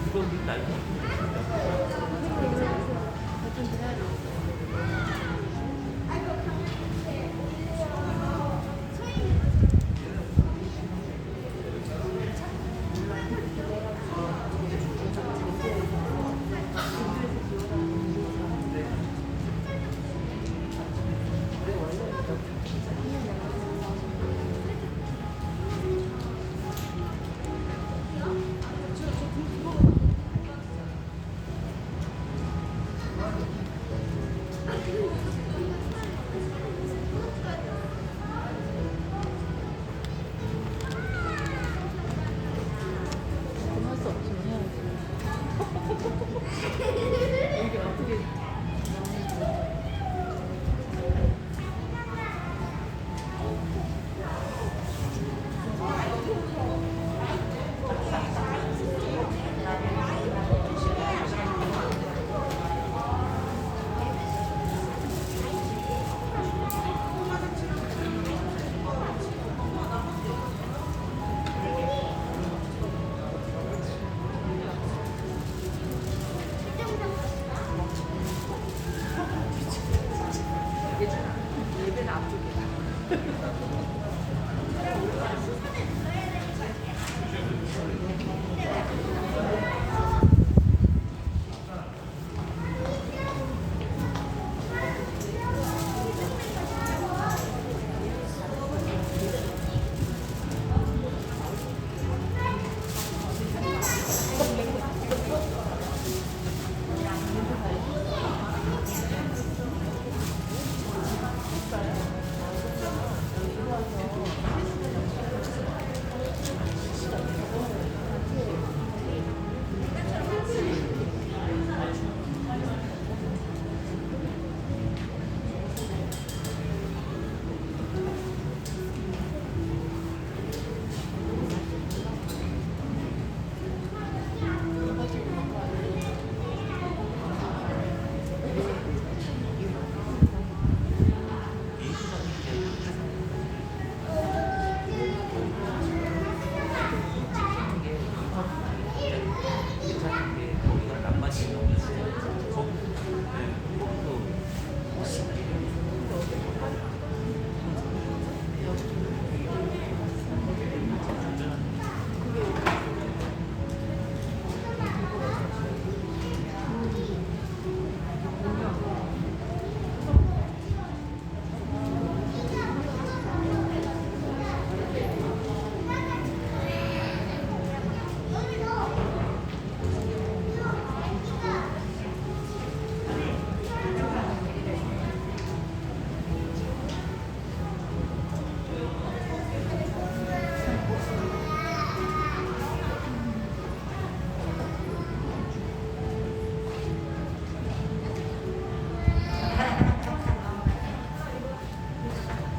이건 날 할수 없으면 해야지. 이게 어떻게 예배는 앞쪽이야.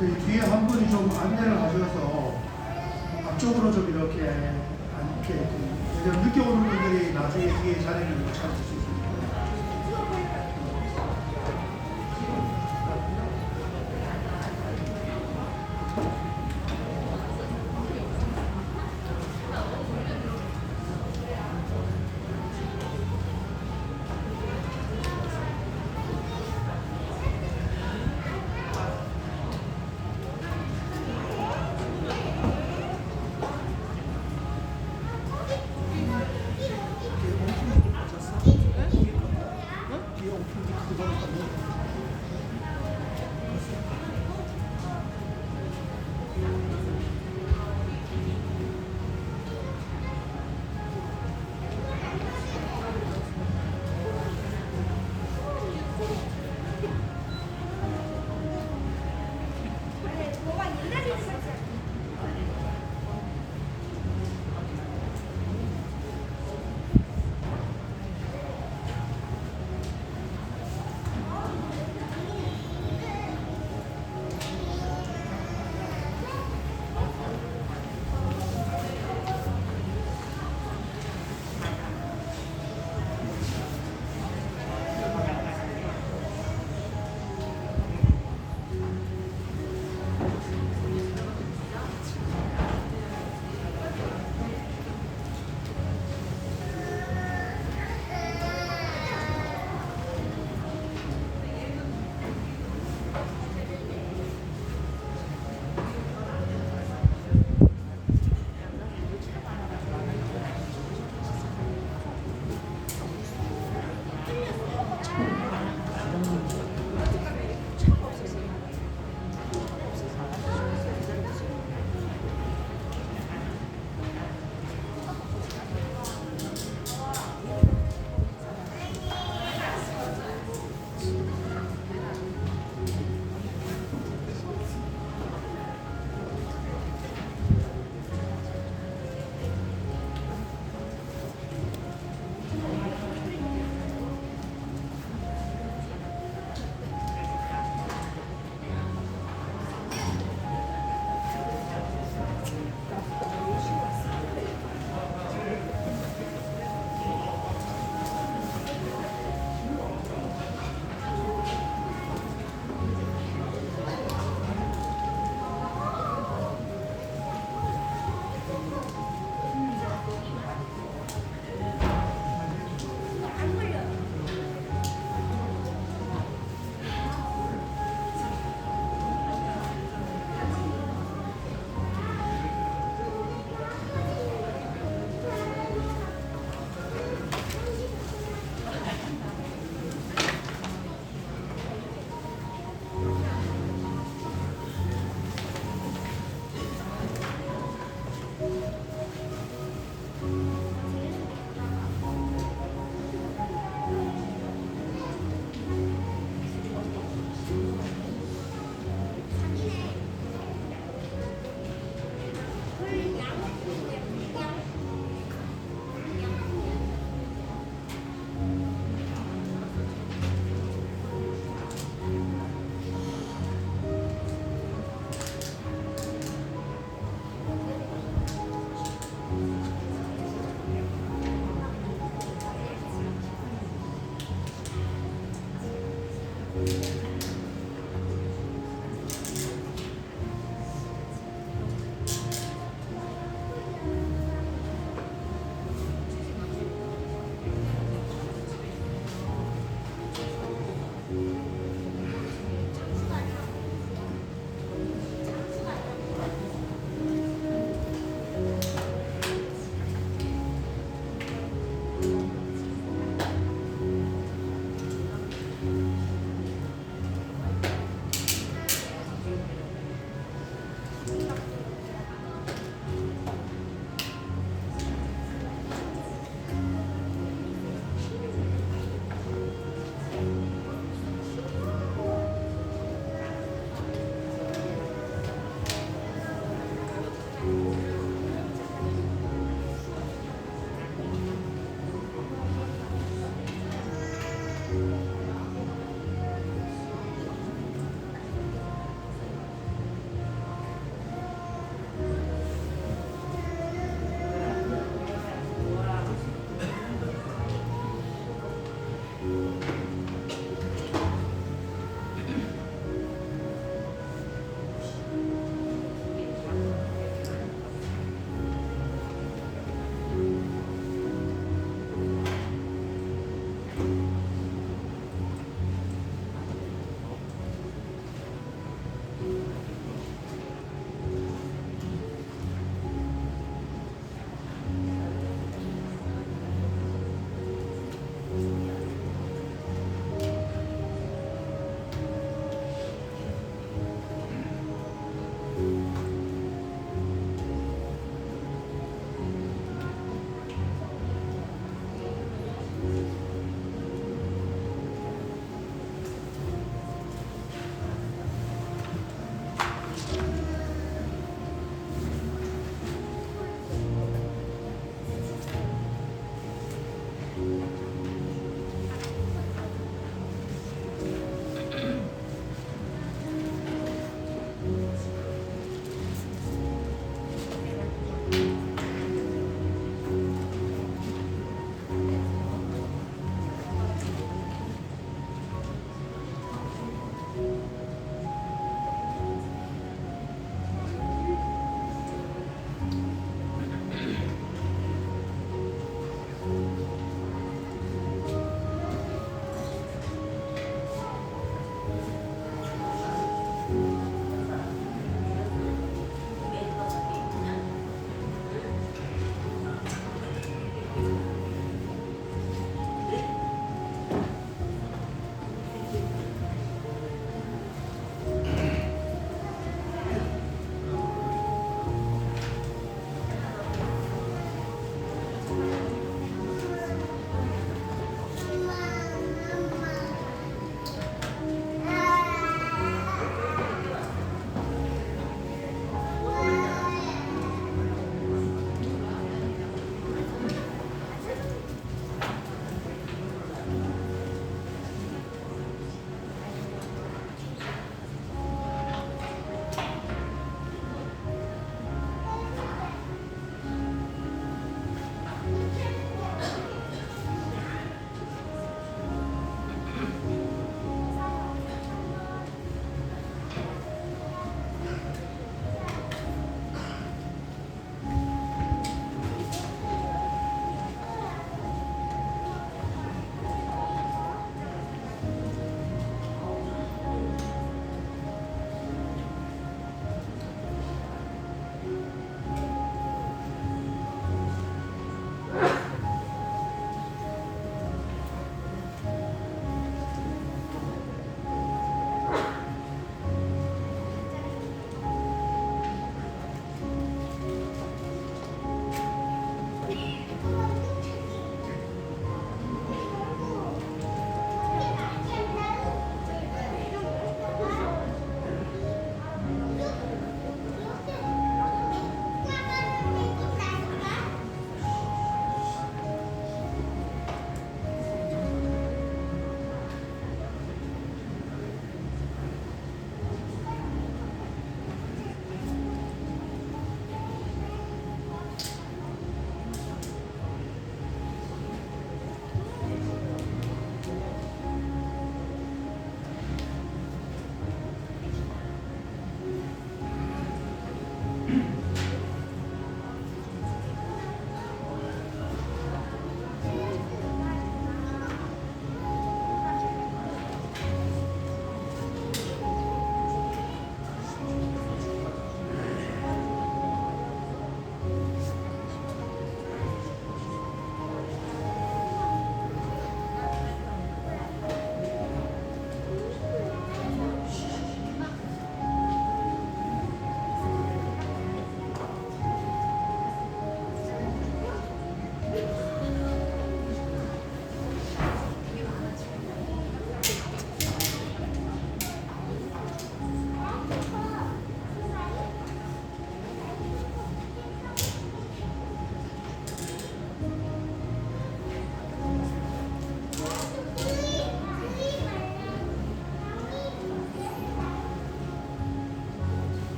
저희 뒤에 한 분이 좀 안내를 하셔서 앞쪽으로 좀 이렇게 앉게 왜냐면 늦게 오는 분들이 나중에 뒤에 자리를 못 찾을 수 있으니까.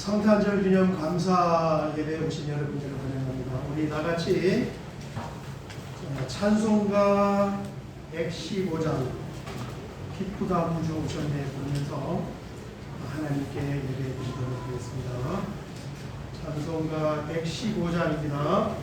성탄절 기념 감사 예배에 오신 여러분들을 환영합니다. 우리 다같이 찬송가 115장 기쁘다 구주 오셨네 부르면서 하나님께 예배 드리도록 하겠습니다. 찬송가 115장입니다.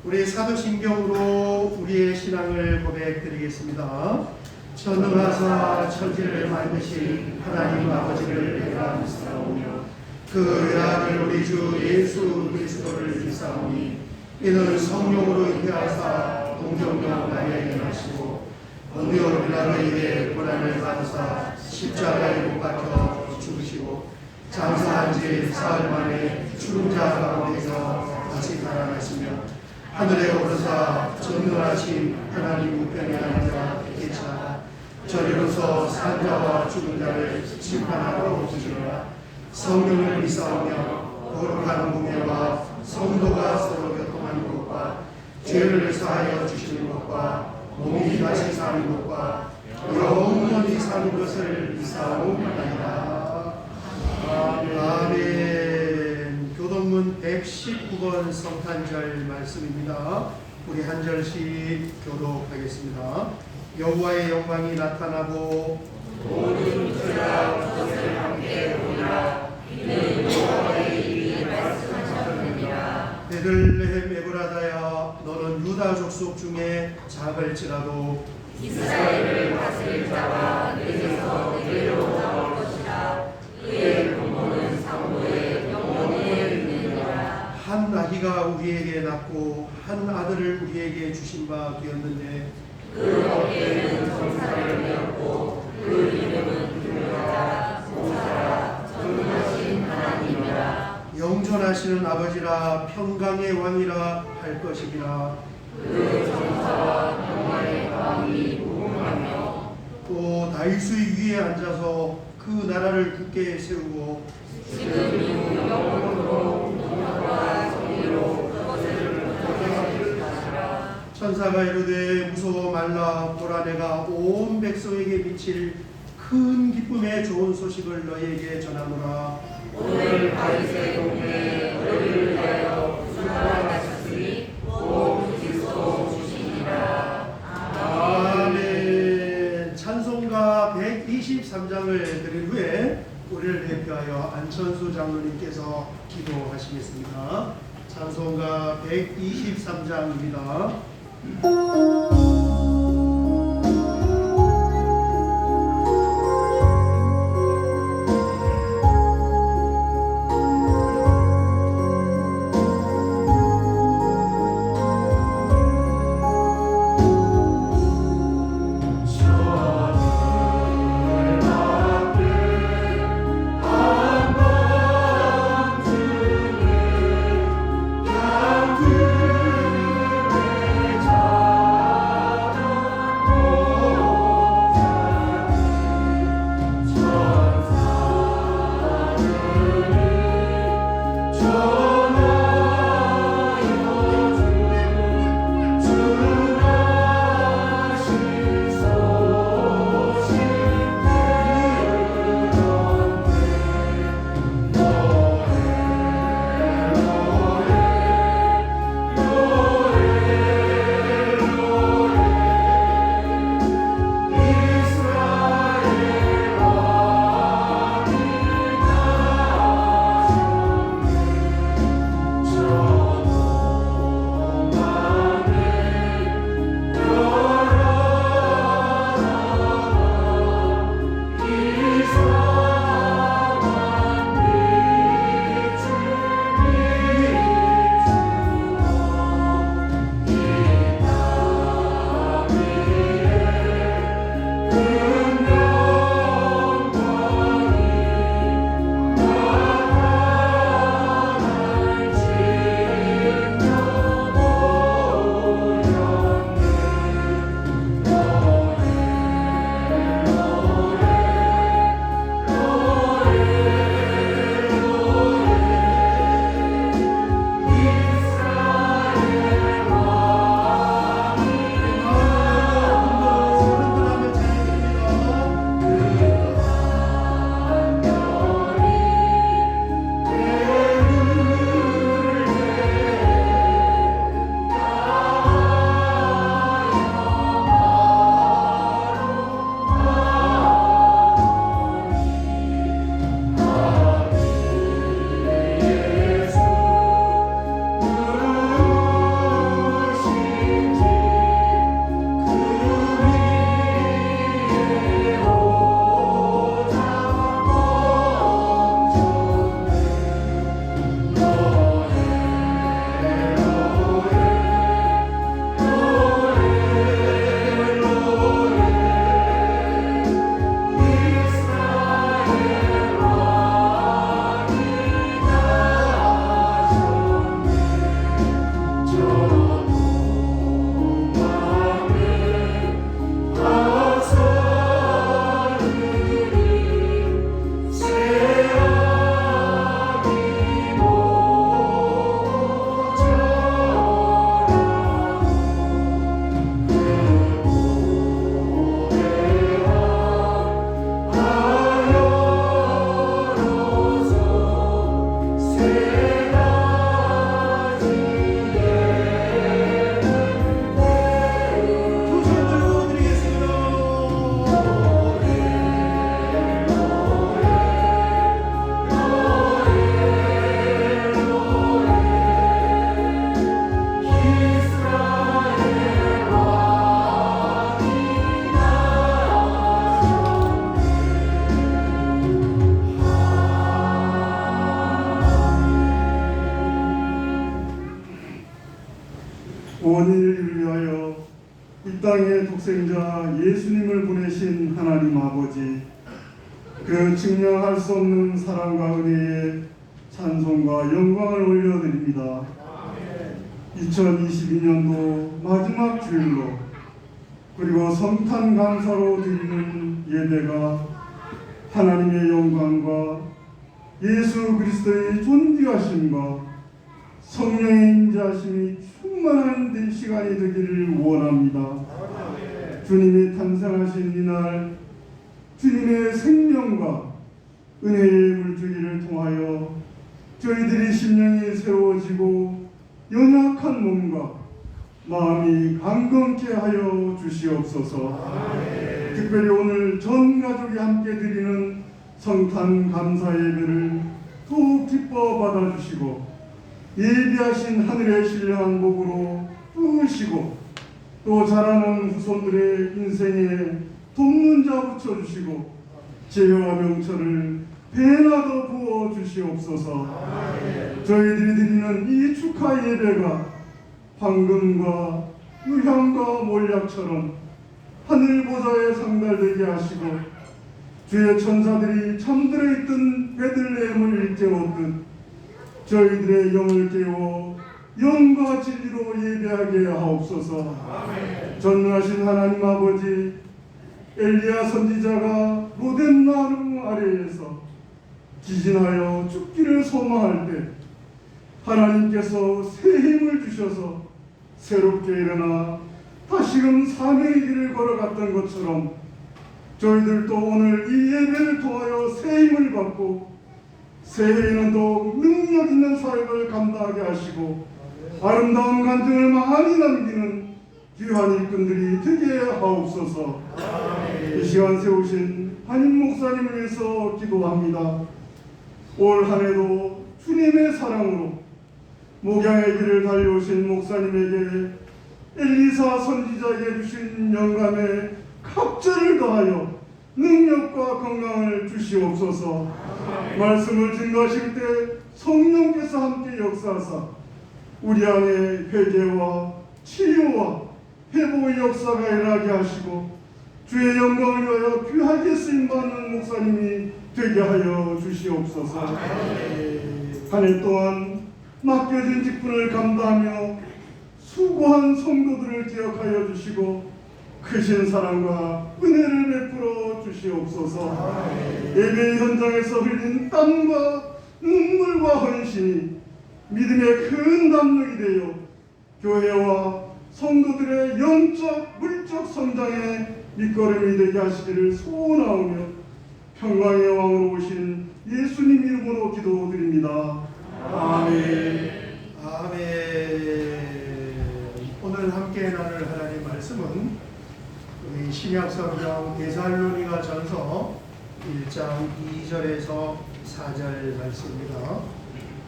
우리 사도신경으로 우리의 신앙을 고백드리겠습니다. 전능하사 천지를 만드신 하나님 아버지를 내가 믿사오며 그 외아들 우리 주 예수 그리스도를 믿사오니 이는 성령으로 잉태하사 동정녀 마리아에게 나시고 본디오 빌라도에게 고난을 받으사 십자가에 못 박혀 죽으시고 장사한 지 사흘 만에 죽은 자 가운데서 다시 살아나시며 하늘에 오르사 전능하신 하나님 우편에 앉아 계시다가 저리로서 산자와 죽은 자를 심판하러 오시리라. 성령을 믿사오며 거룩한 공예와 성도가 서로 교통하는 것과 죄를 사하여 주시는 것과 몸이 다시 사는 것과 영원히 사는 것을 믿사오나이다. 아멘. 교동문 119번 성탄절 말씀입니다. 우리 한 절씩 교독하겠습니다. 여호와의 영광이 나타나고 모든 자가 그것을 함께 보리라. 이는 여호와의 입이 말씀하셨느니라. 베들레헴 에브라다야 너는 유다 족속 중에 작을지라도 이스라엘을 다스릴 자가 내게서 내게로 나올 것이라. 그의 근본은 상고에 영원에 있느니라. 한 아기가 우리에게 낳고 한 아들을 우리에게 주신 바 되었는데 그 어깨에는 정사를 메었고 그 이름은 두려자 모사라 전능하신 하나님이라. 영존하시는 아버지라 평강의 왕이라 할 것이니라. 그 정사와 평화의 왕이 무궁하며 또 다윗의 위에 앉아서 그 나라를 굳게 세우고 지금 이후 영원으로 공평과 정의로 그것을 보존하실 것이라. 천사가 이르되 무서워 말라. 보라 내가 온 백성에게 미칠 큰 기쁨의 좋은 소식을 너희에게 전하노라. 오늘 다윗의 동네에 너희를 위하여 구주가 나셨으니 곧 그리스도 주시니라. 아멘. 찬송가 123장을 드린 후에 우리를 대표하여 안천수 장로님께서 기도하시겠습니다. 찬송가 123장입니다. 아버지, 그 증명할 수 없는 사랑과 은혜에 찬송과 영광을 올려드립니다. 2022년도 마지막 주일로 그리고 성탄 감사로 드리는 예배가 하나님의 영광과 예수 그리스도의 존귀하심과 성령의 임재하심이 충만한 시간이 되기를 원합니다. 주님이 탄생하신 이날 주님의 생명과 은혜의 물주기를 통하여 저희들의 심령이 새로워지고 연약한 몸과 마음이 강건케 하여 주시옵소서. 특별히 오늘 전 가족이 함께 드리는 성탄 감사 예배를 더욱 기뻐 받아주시고 예비하신 하늘의 신령한 복으로 부으시고 또 자라는 후손들의 인생에 돕는 자 붙여주시고 재회와 명철을 배나 더 부어 주시옵소서. 저희들이 드리는 이 축하 예배가 황금과 유향과 몰약처럼 하늘 보좌에 상달되게 하시고 주의 천사들이 잠들어 있던 베들레헴을 일깨웠듯 저희들의 영을 깨워 영과 진리로 예배하게 하옵소서. 전능하신 하나님 아버지, 엘리야 선지자가 로뎀나루 아래에서 기진하여 죽기를 소망할 때 하나님께서 새 힘을 주셔서 새롭게 일어나 다시금 사명의 길을 걸어갔던 것처럼 저희들도 오늘 이 예배를 통하여 새 힘을 받고 새해에는 더욱 능력 있는 사역을 감당하게 하시고 아름다운 간증을 많이 남기는 귀한 일꾼들이 되게 하옵소서. 이 시간 세우신 한인 목사님을 위해서 기도합니다. 올 한해도 주님의 사랑으로 목양의 길을 달려오신 목사님에게 엘리사 선지자에게 주신 영감에 갑절을 더하여 능력과 건강을 주시옵소서. 말씀을 증거하실 때 성령께서 함께 역사하사 우리 안에 회개와 치유와 회복의 역사가 일어나게 하시고 주의 영광을 위하여 귀하게 쓰임받는 목사님이 되게 하여 주시옵소서. 한 해 동안 맡겨진 직분을 감당하며 수고한 성도들을 기억하여 주시고 크신 사랑과 은혜를 베풀어 주시옵소서. 예배 현장에서 흘린 땀과 눈물과 헌신이 믿음의 큰 담력이 되어 교회와 성도들의 영적 물적 성장의 밑거름이 되게 하시기를 소원하오며 평강의 왕으로 오신 예수님 이름으로 기도드립니다. 아멘. 아멘. 오늘 함께 나눌 하나님 말씀은 우리 신약성경 데살로니가 전서 1장 2절에서 4절 말씀입니다.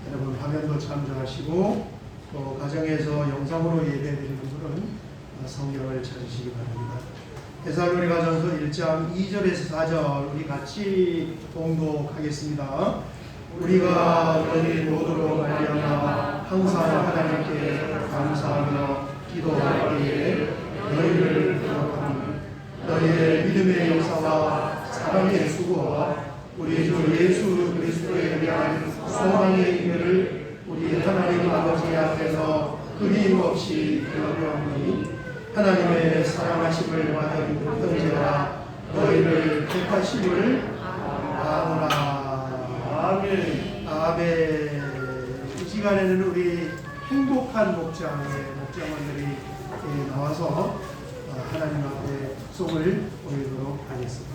여러분 화면도 참조하시고 또 가정에서 영상으로 예배드리는 분은 성경을 찾으시기 바랍니다. 데살로니가 전서 1장 2절에서 4절 우리 같이 봉독하겠습니다. 우리가 너희 모두로 말미암아 항상 하나님께 감사하며 기도할 때에 너희를 기억하니 너희의 믿음의 역사와 사랑의 수고와 우리 주 예수 그리스도에 대한 소망의 이유를 우리 하나님 아버지 앞에서 끊임없이 기억하오니 하나님의 사랑하심을 받은 형제가 너희를 택하심을 아노라. 아멘. 아멘. 이 시간에는 우리 행복한 목장원들이 나와서 하나님 앞에 속을 보이도록 하겠습니다.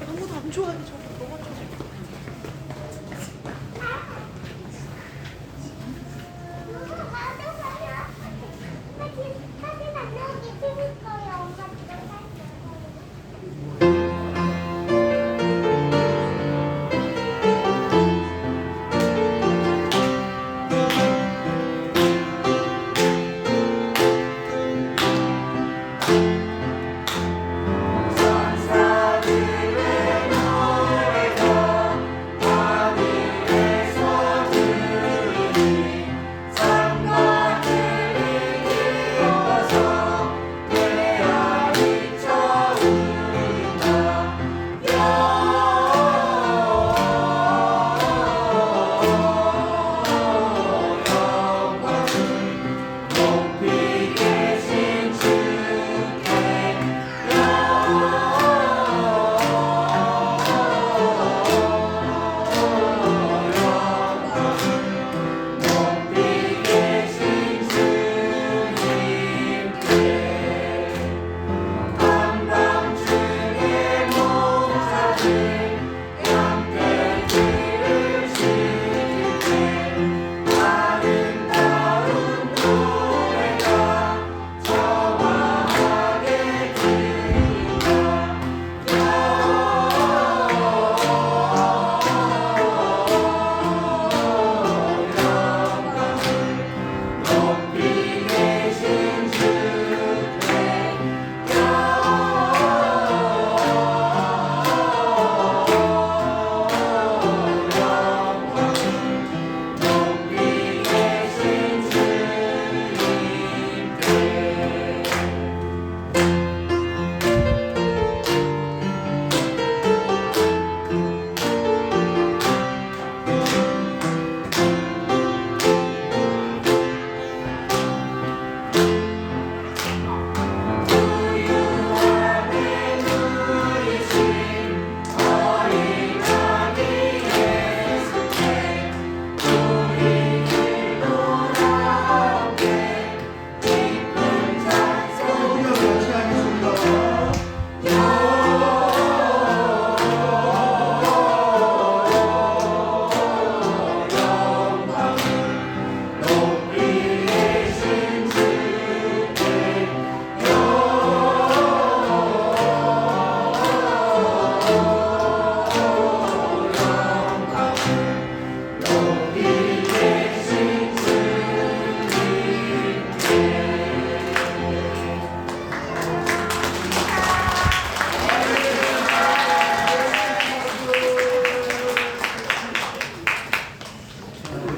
아무도 안 좋아해. 저거 너무 좋아.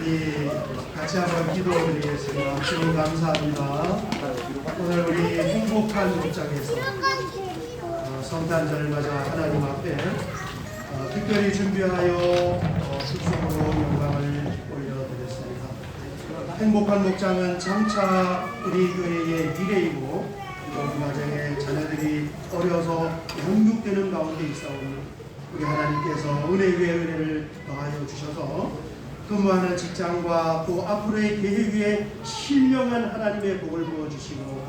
우리 같이 한번 기도드리겠습니다. 주님 감사합니다. 오늘 우리 행복한 목장에서 성탄절을 맞아 하나님 앞에 특별히 준비하여 숙성으로 영광을 올려드렸습니다. 행복한 목장은 장차 우리 교회의 미래이고 그 가정의 자녀들이 어려서 양육되는 가운데 있사오니 우리 하나님께서 은혜 위에 은혜를 더하여 주셔서 근무하는 직장과 또 앞으로의 계획 위에 신령한 하나님의 복을 부어주시고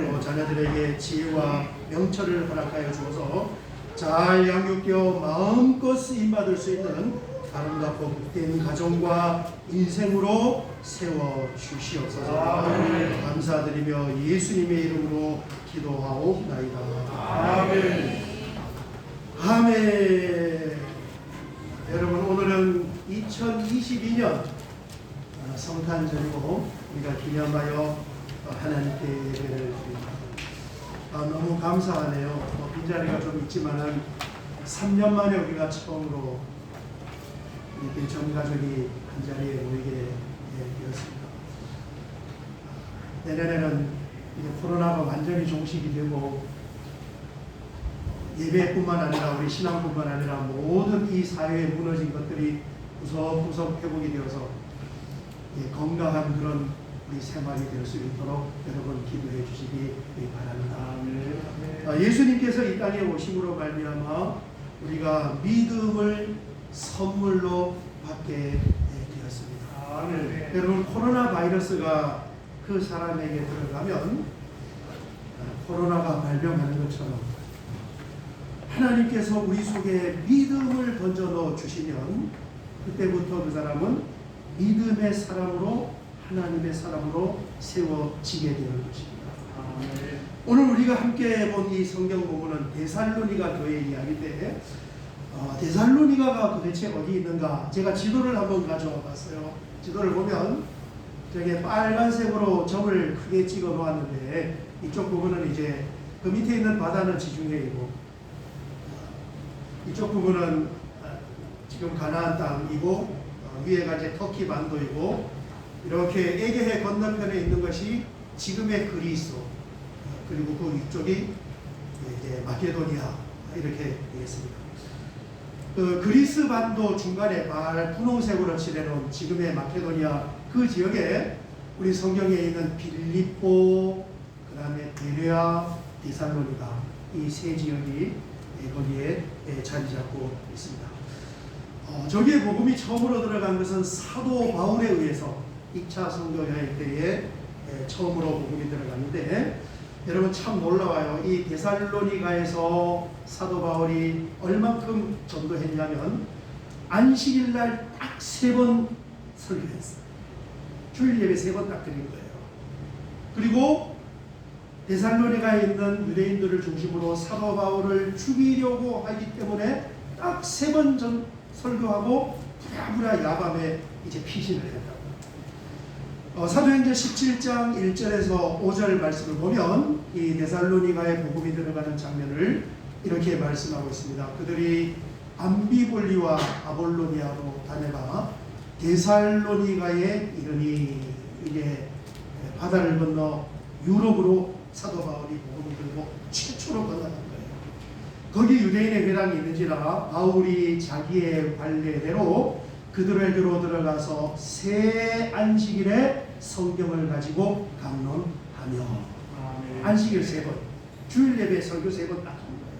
또 자녀들에게 지혜와 명철을 허락하여 주어서 잘 양육되어 마음껏 쓰임받을 수 있는 아름답고 복된 가정과 인생으로 세워주시옵소서. 감사드리며 예수님의 이름으로 기도하옵나이다. 아멘. 아멘. 여러분, 오늘은 2022년 성탄절이고 우리가 기념하여 하나님께 예배를 드립니다. 너무 감사하네요. 빈자리가 좀 있지만은 3년 만에 우리가 처음으로 이렇게 전 가족이 한 자리에 모이게 되었습니다. 내년에는 이제 코로나가 완전히 종식이 되고 예배뿐만 아니라 우리 신앙뿐만 아니라 모든 이 사회에 무너진 것들이 구석구석 회복이 되어서 건강한 그런 우리 생활이 될 수 있도록 여러분 기도해 주시기 바랍니다. 예수님께서 이 땅에 오심으로 말미암아 우리가 믿음을 선물로 받게 되었습니다. 여러분, 코로나 바이러스가 그 사람에게 들어가면 코로나가 발병하는 것처럼 하나님께서 우리 속에 믿음을 던져 넣어 주시면 그때부터 그 사람은 믿음의 사람으로 하나님의 사람으로 세워지게 되는 것입니다. 오늘 우리가 함께 본 이 성경 본문은 데살로니가 교회 이야기인데 데살로니가가 도대체 어디 있는가? 제가 지도를 한번 가져와 봤어요. 지도를 보면 저게 빨간색으로 점을 크게 찍어 놓았는데 이쪽 부분은 이제 그 밑에 있는 바다는 지중해이고 이쪽 부분은 지금 가나안 땅이고 위에가 이제 터키 반도이고 이렇게 에게해 건너편에 있는 것이 지금의 그리스 그리고 그 위쪽이 이제 마케도니아 이렇게 되겠습니다. 그 그리스 반도 중간에 분홍색으로 칠해놓은 지금의 마케도니아 그 지역에 우리 성경에 있는 빌립보, 그 다음에 베레아, 데살로니가 이 세 지역이 거기에 자리 잡고 있습니다. 저기에 복음이 처음으로 들어간 것은 사도 바울에 의해서 2차 선교 여행 때에 처음으로 복음이 들어갔는데 여러분 참 놀라워요. 이 데살로니가에서 사도 바울이 얼만큼 전도했냐면 안식일 날 딱 3번 설교했어요. 주일 예배 3번 딱 드린 거예요. 그리고 데살로니가에 있는 유대인들을 중심으로 사도 바울을 죽이려고 하기 때문에 딱 3번 전 설교하고 부랴부랴 야밤에 이제 피신을 했다고. 사도행전 17장 1절에서 5절 말씀을 보면 이 데살로니가의 복음이 들어가는 장면을 이렇게 말씀하고 있습니다. 그들이 암비볼리와 아볼로니아로 다녀가 데살로니가에 이르니 이게 바다를 건너 유럽으로 사도 바울이 복음을 들고 최초로 건너간 거예요. 거기 유대인의 회당이 있는지라 바울이 자기의 관례대로 그들에게로 들어가서 새 안식일에 성경을 가지고 강론하며 안식일 3번, 주일 예배 설교 3번 딱 하는 거예요.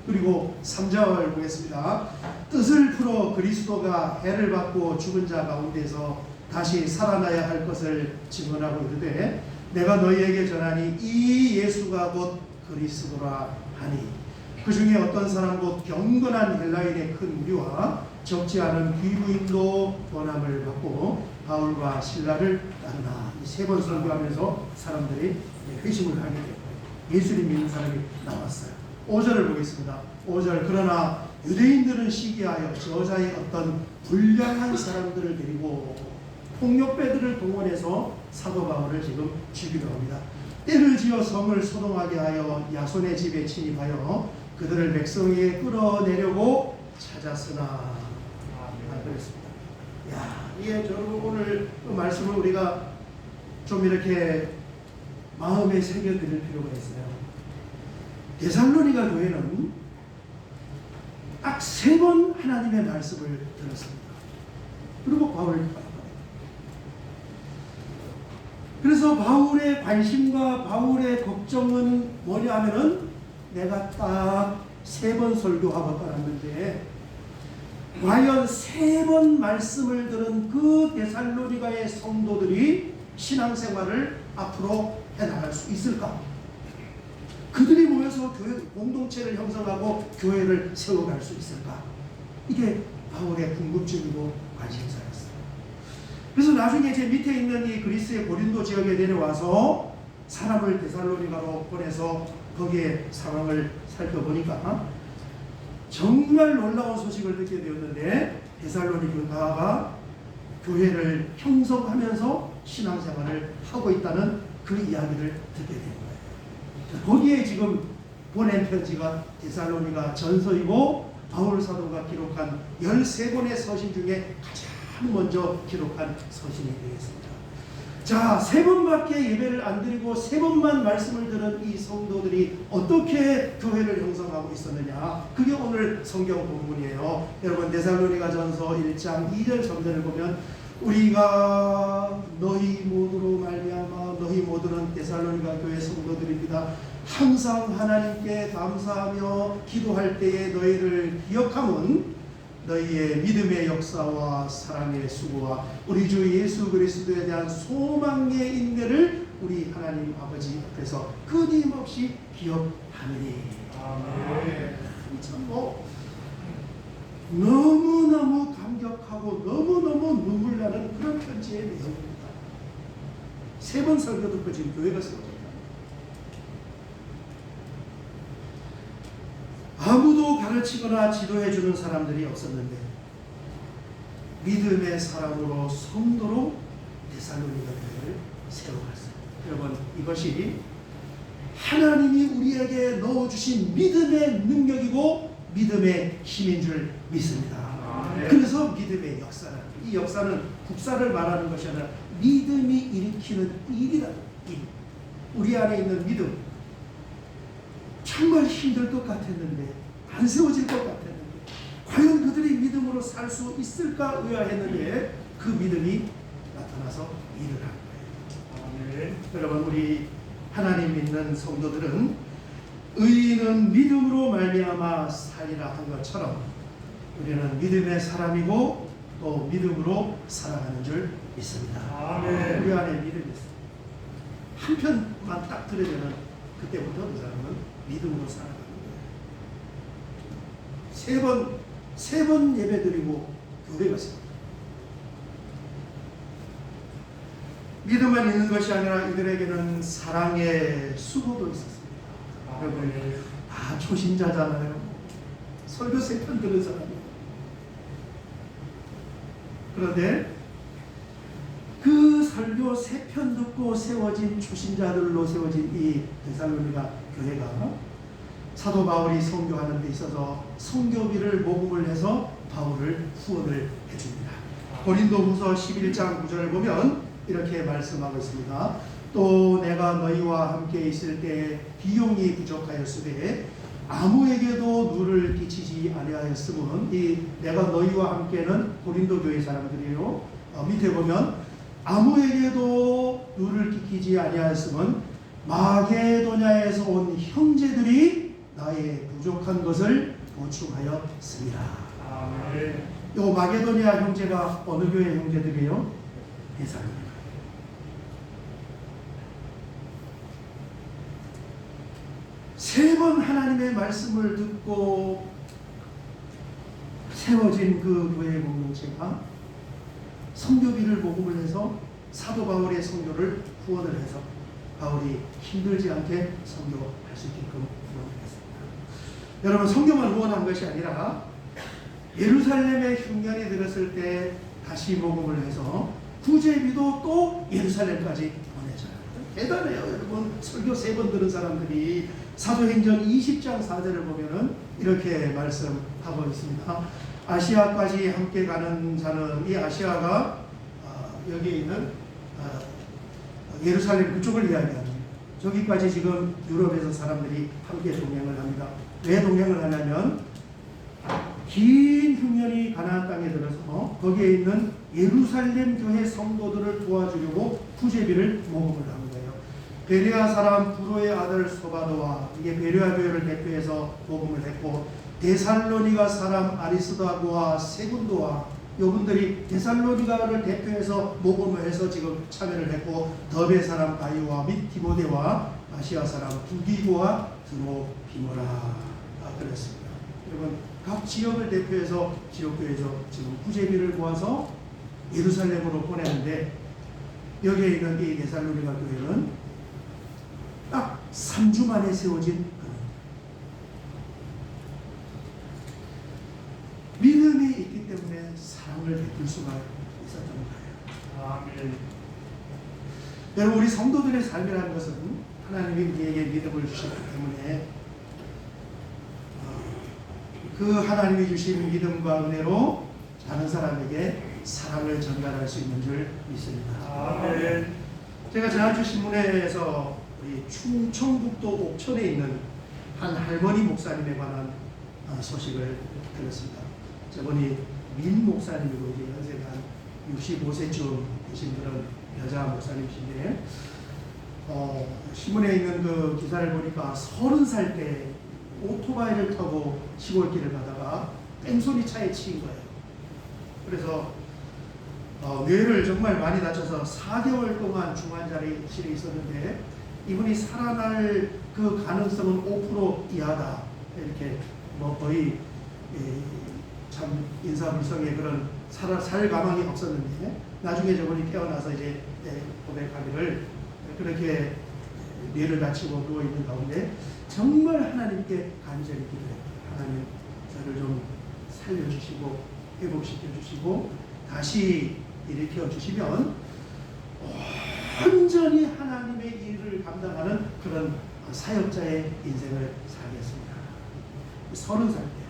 그리고 3절 보겠습니다. 뜻을 풀어 그리스도가 해를 받고 죽은 자 가운데서 다시 살아나야 할 것을 증언하고 이르되 내가 너희에게 전하니 이 예수가 곧 그리스도라 하니 그 중에 어떤 사람 곧 경건한 헬라인의 큰 무리와 적지 않은 귀부인도 권함을 받고 바울과 실라를 따르나. 이 3번 설교하면서 사람들이 회심을 하게 됐고 예수님 믿는 사람이 나왔어요. 5절을 보겠습니다. 5절 그러나 유대인들은 시기하여 저자의 어떤 불량한 사람들을 데리고 폭력배들을 동원해서 사도 바울을 지금 죽이려 합니다. 때를 지어 성을 소동하게 하여 야손의 집에 침입하여 그들을 백성에게 끌어내려고 찾았으나 그랬습니다. 야, 예, 저는 오늘 그 말씀을 우리가 좀 이렇게 마음에 새겨드릴 필요가 있어요. 데살로니가 교회는 딱 3번 하나님의 말씀을 들었습니다. 그리고 바울을 그래서 바울의 관심과 바울의 걱정은 뭐냐 하면은 내가 딱 3번 설교하고 떠났는데 과연 3번 말씀을 들은 그 데살로니가의 성도들이 신앙생활을 앞으로 해나갈 수 있을까? 그들이 모여서 교회 공동체를 형성하고 교회를 세워갈 수 있을까? 이게 바울의 궁금증이고 관심사였어요. 그래서 나중에 제 밑에 있는 이 그리스의 고린도 지역에 내려와서 사람을 데살로니가로 보내서 거기에 상황을 살펴보니까 정말 놀라운 소식을 듣게 되었는데 데살로니가가 교회를 형성하면서 신앙생활을 하고 있다는 그 이야기를 듣게 된 거예요. 거기에 지금 보낸 편지가 데살로니가 전서이고 바울 사도가 기록한 13권의 서신 중에 가장 먼저 기록한 서신이 되겠습니다. 자, 3번밖에 예배를 안 드리고 3번만 말씀을 들은 이 성도들이 어떻게 교회를 형성하고 있었느냐, 그게 오늘 성경 본문이에요. 여러분 데살로니가 전서 1장 2절 전절을 보면 우리가 너희 모두로 말미암아 너희 모두는 데살로니가 교회 성도들입니다. 항상 하나님께 감사하며 기도할 때에 너희를 기억함은 너희의 믿음의 역사와 사랑의 수고와 우리 주 예수 그리스도에 대한 소망의 인내를 우리 하나님 아버지 앞에서 끊임없이 기억하느니. 아멘. 참 너무너무 감격하고 너무너무 눈물 나는 그런 편지의 내용입니다. 3번 설교 듣고 지금 교회가 세워졌다. 아무도 가르치거나 지도해주는 사람들이 없었는데 믿음의 사람으로 성도로 데살로니가 교회를 세워갔어요. 여러분, 이것이 하나님이 우리에게 넣어주신 믿음의 능력이고 믿음의 힘인 줄 믿습니다. 그래서 믿음의 역사는, 이 역사는 국사를 말하는 것이 아니라 믿음이 일으키는 일이라는 일. 우리 안에 있는 믿음, 정말 힘들 것 같았는데, 안 세워질 것 같았는데, 과연 그들이 믿음으로 살 수 있을까 의아했는데 그 믿음이 나타나서 일을 한 거예요. 여러분, 우리 하나님 믿는 성도들은 의인은 믿음으로 말미암아 살리라 한 것처럼 우리는 믿음의 사람이고 또 믿음으로 살아가는 줄 믿습니다. 아멘. 우리 안에 믿음이 있어요. 한편만 딱 들으면 그때부터 그 사람은 믿음으로 살아가는 거예요. 세 번 예배 드리고 교회가 있습니다. 믿음만 있는 것이 아니라 이들에게는 사랑의 수고도 있었습니다. 여러분, 다 초신자잖아요. 설교 3편 들은 사람이에요. 그런데 그 설교 3편 듣고 세워진 초신자들로 세워진 이 데살로니가 교회가 사도 바울이 선교하는 데 있어서 선교비를 모금을 해서 바울을 후원을 해줍니다. 고린도후서 11장 9절을 보면 이렇게 말씀하고 있습니다. 또 내가 너희와 함께 있을 때 비용이 부족하였으되 아무에게도 누를 끼치지 아니하였음은, 이 내가 너희와 함께는 고린도 교회 사람들이에요. 밑에 보면 아무에게도 누를 끼치지 아니하였음은 마게도냐에서 온 형제들이 나의 부족한 것을 보충하였습니다. 아멘. 요 마게도냐 형제가 어느 교회 형제들이에요? 데살로니가. 세 번 하나님의 말씀을 듣고 세워진 그 교회 공동체가 선교비를 모금을 해서 사도 바울의 선교를 후원을 해서 바울이 힘들지 않게 선교할 수 있게끔 후원했습니다. 여러분, 선교만 후원한 것이 아니라 예루살렘에 흉년이 들었을 때 다시 모금을 해서 구제비도 또 예루살렘까지 보내줘요. 대단해요. 여러분, 설교 3번 들은 사람들이 사도행전 20장 4절을 보면은 이렇게 말씀하고 있습니다. 아시아까지 함께 가는 자는, 이 아시아가 여기에 있는 예루살렘 그쪽을 이야기합니다. 저기까지 지금 유럽에서 사람들이 함께 동행을 합니다. 왜 동행을 하냐면 긴 흉년이 가나안 땅에 들어서 거기에 있는 예루살렘 교회 성도들을 도와주려고 구제비를 모금을 한 거예요. 베레아 사람 부로의 아들 소바도와 이게 베레아 교회를 대표해서 모금을 했고, 데살로니가 사람 아리스도아고와 세군도와 요분들이 데살로니가를 대표해서 모금을 해서 지금 참여를 했고, 더베 사람 가이오와 및 디모데와 아시아 사람 두기고와 드로피모라 그랬습니다. 여러분, 각 지역을 대표해서 지역교회에서 지금 구제비를 모아서 예루살렘으로 보내는데, 여기에 있는 이 데살로니가 교회는 딱 3주 만에 세워진 믿음이 있기 때문에 사랑을 베풀 수가 있었던 거예요. 아멘. 여러분, 우리 성도들의 삶이라는 것은 하나님이 우리에게 믿음을 주셨기 때문에 그 하나님이 주신 믿음과 은혜로 다른 사람에게 사랑을 전달할 수 있는 줄 믿습니다. 아멘. 제가 지난주 신문에서 우리 충청북도 옥천에 있는 한 할머니 목사님에 관한 소식을 들었습니다. 저분이 민 목사님이고 이제 연세가 한 65세쯤 되신 그런 여자 목사님이신데, 신문에 있는 그 기사를 보니까 30살 때 오토바이를 타고 시골길을 가다가 뺑소니 차에 치인 거예요. 그래서 뇌를 정말 많이 다쳐서 4개월 동안 중환자실에 있었는데, 이분이 살아날 그 가능성은 5% 이하다, 이렇게 뭐 거의 참 인사불성의 그런 살 가망이 없었는데, 나중에 저분이 깨어나서 이제 고백하기를 그렇게 뇌를 다치고 누워 있는 가운데 정말 하나님께 간절히 기도해요. 하나님, 저를 좀 살려주시고 회복시켜주시고 다시 일으켜 주시면 완전히 하나님의 일을 감당하는 그런 사역자의 인생을 살겠습니다. 30살 때요.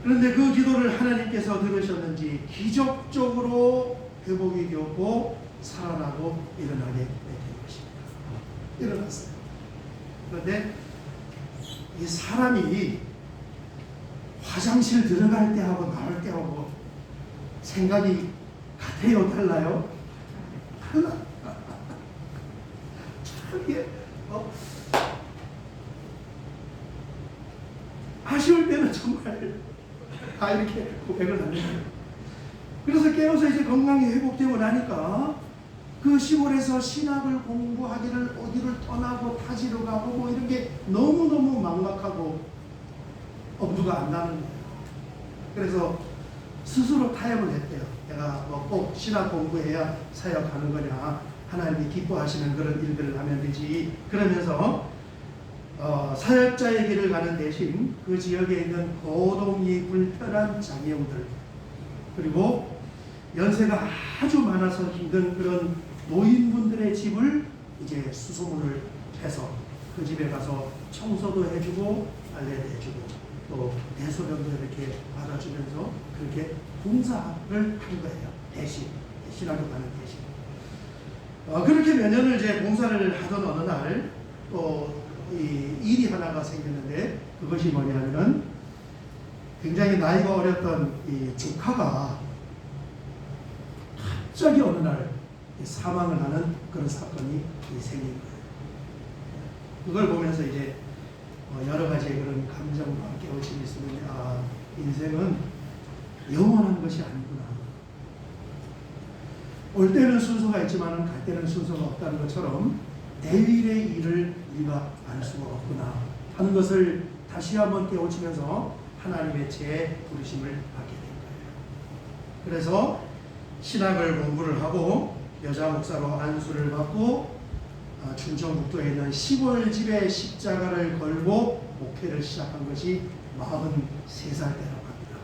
그런데 그 기도를 하나님께서 들으셨는지 기적적으로 회복이 되었고 살아나고 일어나게 된 것입니다. 일어났어요. 그런데 이 사람이 화장실 들어갈 때하고 나올 때하고 생각이 같아요? 달라요? 달라. 참 이게 아쉬울 때는 정말 다 이렇게 고백을 하는 거예요. 그래서 깨어서 이제 건강이 회복되고 나니까 그 시골에서 신학을 공부하기를 어디를 떠나고 타지로 가고 뭐 이런 게 너무너무 막막하고 엄두가 안 나는 거예요. 그래서 스스로 타협을 했대요. 내가 뭐 꼭 신학 공부해야 사역하는 거냐, 하나님이 기뻐하시는 그런 일들을 하면 되지. 그러면서 사역자의 길을 가는 대신 그 지역에 있는 거동이 불편한 장애우들, 그리고 연세가 아주 많아서 힘든 그런 노인분들의 집을 이제 수소문을 해서 그 집에 가서 청소도 해주고 빨래도 해주고 또 대소변도 이렇게 받아주면서 그렇게 봉사를 한 거예요. 대신 신학교 가는 대신. 그렇게 몇 년을 이제 봉사를 하던 어느 날 또 이 일이 하나가 생겼는데, 그것이 뭐냐면은 굉장히 나이가 어렸던 이 조카가 갑자기 어느 날 사망을 하는 그런 사건이 생긴 거예요. 그걸 보면서 이제 여러 가지의 그런 감정과 깨우침이 있었는데, 인생은 영원한 것이 아니구나. 올 때는 순서가 있지만 갈 때는 순서가 없다는 것처럼 내일의 일을 우리가 알 수가 없구나 하는 것을 다시 한번 깨우치면서 하나님의 재부르심을 받게 된 거예요. 그래서 신학을 공부를 하고 여자 목사로 안수를 받고 충청북도에 있는 시골집에 십자가를 걸고 목회를 시작한 것이 43살 때라고 합니다.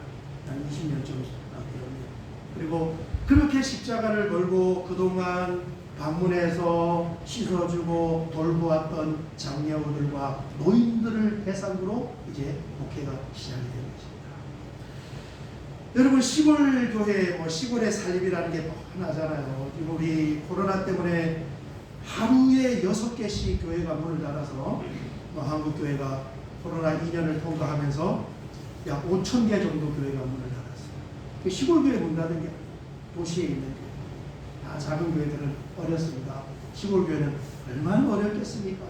한 20년쯤 되었네요. 그리고 그렇게 십자가를 걸고 그동안 방문해서 씻어주고 돌보았던 장녀들과 노인들을 대상으로 이제 목회가 시작이 된 것입니다. 여러분 시골 교회 뭐 시골의 살림이라는 게 하나잖아요. 지금 우리 코로나 때문에 하루에 6개씩 교회가 문을 닫아서 한국 교회가 코로나 2년을 통과하면서 약 5,000개 정도 교회가 문을 닫았어요. 시골 교회 문 닫은 게 도시에 있는 교회. 다 작은 교회들은 어렵습니다. 시골 교회는 얼마나 어렵겠습니까?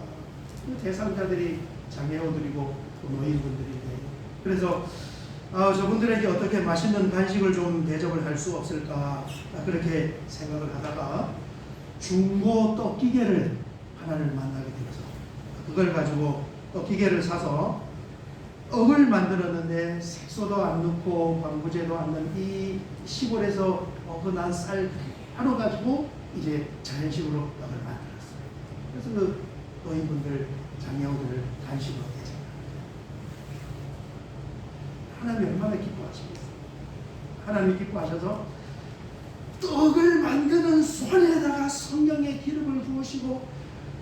그 대상자들이 장애우들이고 노인분들인데, 그래서 저분들에게 어떻게 맛있는 간식을 좀 대접을 할 수 없을까 그렇게 생각을 하다가 중고 떡기계를 하나를 만나게 되어서 그걸 가지고 떡기계를 사서 떡을 만들었는데 색소도 안 넣고 방부제도 안 넣은 이 시골에서 난 쌀 하루 가지고 이제 자연식으로 떡을 만들었어요. 그래서 그 노인분들, 장애우들 간식으로 대접을 하나님 얼마나 기뻐하시겠어요. 하나님 기뻐하셔서 떡을 만드는 손에다가 성령의 기름을 부으시고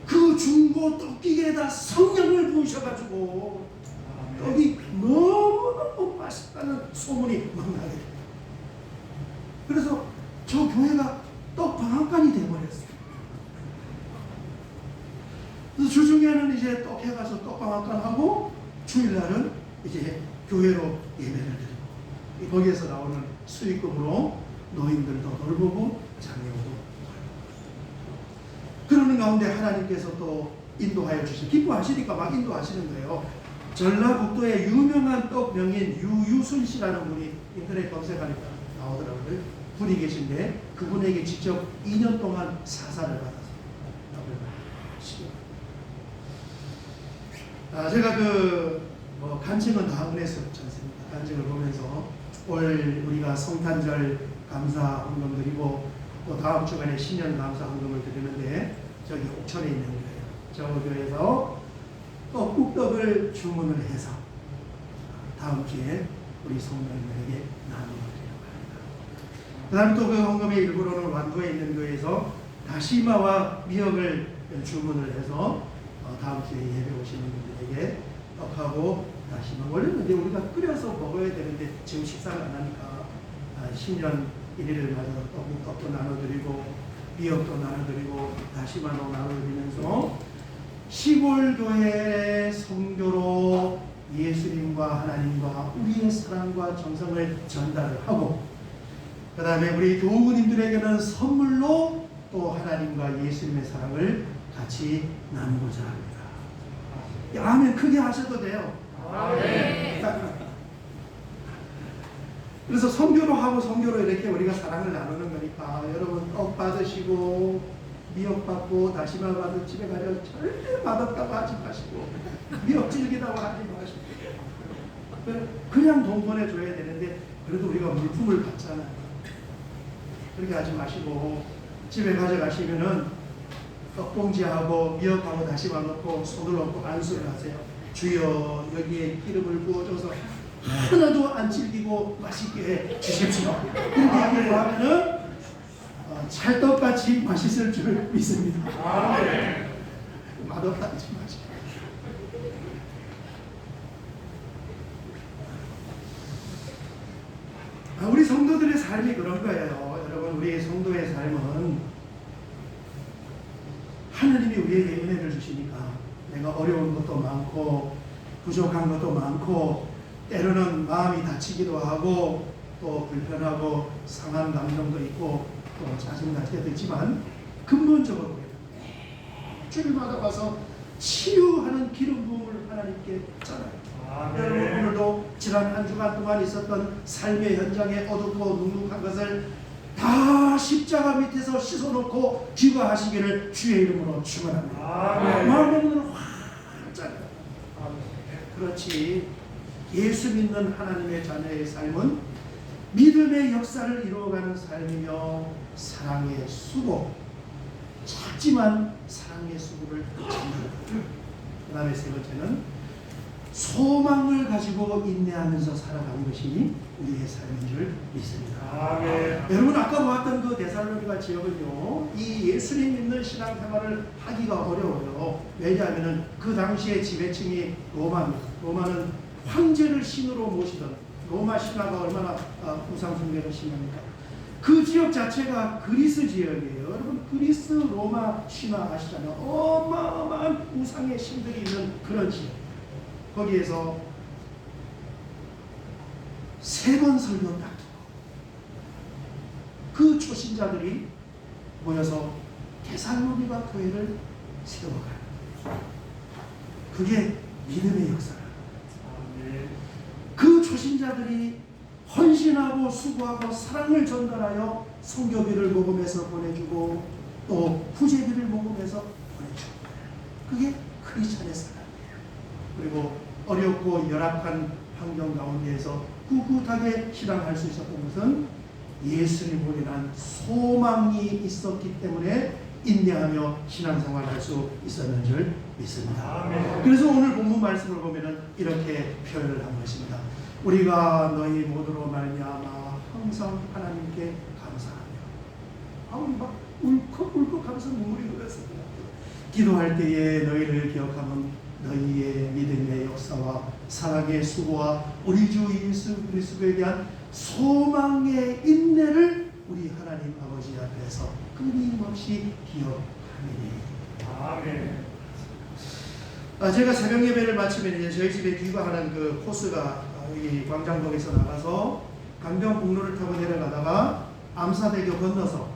그 중고 떡기계에다 성령을 부으셔가지고 떡이 너무너무 맛있다는 소문이 막 나게 돼요. 그래서 저 교회가 떡 방앗간이 돼버렸어요. 그래서 주중에는 이제 떡 해가서 떡 방앗간 하고 주일날은 이제 교회로 예배를 드리고 거기에서 나오는 수익금으로 노인들도 돌보고 장애우도 돌보고 그러는 가운데 하나님께서 또 인도하여 주시고 기뻐하시니까 막 인도하시는 거예요. 전라북도의 유명한 떡명인 유유순 씨라는 분이 인터넷 검색하니까 나오더라고요. 분이 계신데 그분에게 직접 2년 동안 사사를 받아서 제가 간증은 다 은혜스럽지 않습니까? 간증을 보면서 올 우리가 성탄절 감사 헌금 드리고 또 다음 주간에 신년 감사 헌금을 드리는데 저기 옥천에 있는 거예요. 저 교회에서 떡국떡을 주문을 해서 다음 주에 우리 성도님들에게 나누어드리려고 합니다. 그 다음 또 그 헌금의 일부로는 완도에 있는 교회에서 다시마와 미역을 주문을 해서 다음 주에 예배 오시는 분들에게 떡하고 다시마, 원래는 근데 우리가 끓여서 먹어야 되는데 지금 식사를 안 하니까 신년 1일을 맞아서 떡도 나눠드리고 미역도 나눠드리고 다시마도 나눠드리면서 시골교회 성교로 예수님과 하나님과 우리의 사랑과 정성을 전달을 하고 그 다음에 우리 교우님들에게는 선물로 또 하나님과 예수님의 사랑을 같이 나누고자 합니다. 아멘 크게 하셔도 돼요. 아멘. 그래서 선교로 하고 선교로 이렇게 우리가 사랑을 나누는 거니까 여러분 떡 받으시고 미역 받고 다시마 받은 집에 가서 절대 맛없다고 하지 마시고 미역 질기다고 하지 마시고 그냥 돈 보내줘야 되는데 그래도 우리가 물품을 받잖아요. 그렇게 하지 마시고 집에 가져가시면은 떡봉지하고 미역하고 다시마 넣고 손을 얹고 안수를 하세요. 주여 여기에 기름을 부어줘서 하나도 안 질기고 맛있게 해 주십시오. 그렇게 얘기를 하면은 찰떡같이 맛있을 줄 믿습니다. 맛없다 하지 마시고. 우리 성도들의 삶이 그런 거예요. 여러분 우리 성도의 삶은 하나님이 우리에게 은혜를 주시니까 내가 어려운 것도 많고 부족한 것도 많고 때로는 마음이 다치기도 하고 또 불편하고 상한 감정도 있고 또 짜증날 때도 있지만 근본적으로 주일마다 가서 치유하는 기름 부음을 하나님께 전해요. 여러분 오늘도 지난 한 주간 동안 있었던 삶의 현장에 어둡고 눅눅한 것을 다 십자가 밑에서 씻어놓고 귀가하시기를 주의 이름으로 축원합니다. 마음의 문을 활짝 그렇지. 예수 믿는 하나님의 자녀의 삶은 믿음의 역사를 이루어가는 삶이며 사랑의 수고, 작지만 사랑의 수고를 전달합니다. 그 다음에 세 번째는 소망을 가지고 인내하면서 살아가는 것이 우리의 삶인 줄 믿습니다. 여러분 아까 보았던 그 데살로니가 지역은요, 이 예수님 믿는 신앙생활을 하기가 어려워요. 왜냐하면 그 당시에 지배층이 로마입니다. 로마는 황제를 신으로 모시던 로마 신화가 얼마나 우상 숭배가 심합니까? 그 지역 자체가 그리스 지역이에요. 여러분 그리스 로마 신화 아시잖아요. 어마어마한 우상의 신들이 있는 그런 지역. 거기에서 3번 설교 딱 그 초신자들이 모여서 데살로니가 교회를 세워가요. 그게 믿음의 역사라. 그 초신자들이 헌신하고 수고하고 사랑을 전달하여 성교비를 모금해서 보내주고 또 후제비를 모금해서 보내주고 그게 크리스천의 사랑이에요. 그리고 어렵고 열악한 환경 가운데에서 꿋꿋하게 신앙할 수 있었던 것은 예수님으로 인한 소망이 있었기 때문에 인내하며 신앙생활을 할 수 있었는 줄 믿습니다. 아멘. 그래서 오늘 본문 말씀을 보면은 이렇게 표현을 한 것입니다. 우리가 너희 모두로 말미암아 항상 하나님께 감사하며 우리 막 울컥울컥하면서 눈물이 흘렀습니다. 기도할 때에 너희를 기억하면 너희의 믿음의 역사와 사랑의 수고와 우리 주 예수 그리스도에 대한 소망의 인내를 우리 하나님 아버지 앞에서 끊임없이 기억하리니. 아멘. 제가 새벽 예배를 마치면 이제 저희 집에 귀가하는 그 코스가 이 광장동에서 나가서 강변북로를 타고 내려가다가 암사대교 건너서